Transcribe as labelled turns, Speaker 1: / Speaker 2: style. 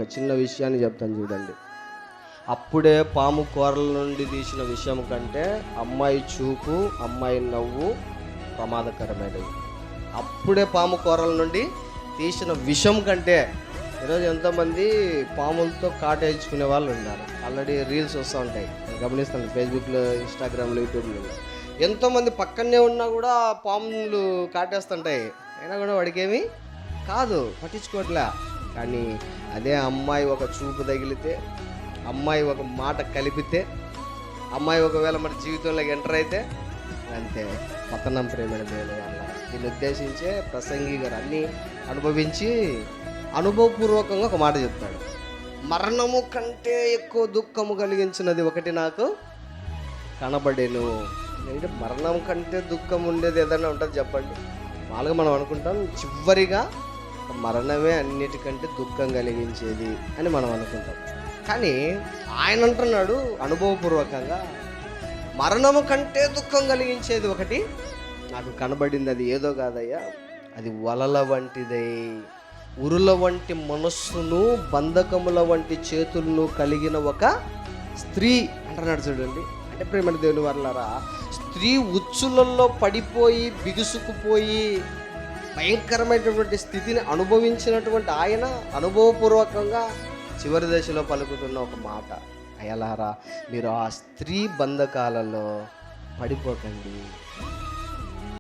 Speaker 1: ఒక చిన్న విషయాన్ని చెప్తాను చూడండి. అప్పుడే పాము కూరల నుండి తీసిన విషయం కంటే అమ్మాయి చూపు, అమ్మాయి నవ్వు ప్రమాదకరమైనవి. అప్పుడే పాము కూరల నుండి తీసిన విషం కంటే ఈరోజు ఎంతోమంది పాములతో కాటేయించుకునే వాళ్ళు ఉన్నారు. ఆల్రెడీ రీల్స్ వస్తూ ఉంటాయి, గమనిస్తాను ఫేస్బుక్లో, ఇన్స్టాగ్రామ్లో, యూట్యూబ్లో. ఎంతోమంది పక్కనే ఉన్నా కూడా పాములు కాటేస్తుంటాయి, అయినా కూడా వాడికేమీ కాదు, పట్టించుకోవట్లే. కానీ అదే అమ్మాయి ఒక చూపు తగిలితే, అమ్మాయి ఒక మాట కలిపితే, అమ్మాయి ఒకవేళ మన జీవితంలోకి ఎంటర్ అయితే అంతే పతనం. ప్రేమైన దేవుని వల్ల దీన్ని ఉద్దేశించే ప్రసంగి గారు అన్నీ అనుభవించి అనుభవపూర్వకంగా ఒక మాట చెప్తాడు. మరణము కంటే ఎక్కువ దుఃఖము కలిగించినది ఒకటి నాకు కనబడేను. అంటే మరణం కంటే దుఃఖం ఉండేది ఏదైనా ఉంటుంది చెప్పండి? మామూలుగా మనం అనుకుంటాం చివరిగా మరణమే అన్నిటికంటే దుఃఖం కలిగించేది అని మనం అనుకుంటాం. కానీ ఆయన అంటున్నాడు అనుభవపూర్వకంగా, మరణము కంటే దుఃఖం కలిగించేది ఒకటి నాకు కనబడింది. అది ఏదో కాదయ్యా, అది వలల వంటిదై, ఉరుల వంటి మనస్సును, బంధకముల వంటి చేతులను కలిగిన ఒక స్త్రీ అంటున్నాడు చూడండి. అంటే ప్రేమ దేవుని వర్లారా, స్త్రీ ఉచ్చులలో పడిపోయి బిగుసుకుపోయి భయంకరమైనటువంటి స్థితిని అనుభవించినటువంటి ఆయన అనుభవపూర్వకంగా చివరి దశలో పలుకుతున్న ఒక మాట, అయ్యలారా మీరు ఆ స్త్రీ బంధకాలలో పడిపోకండి.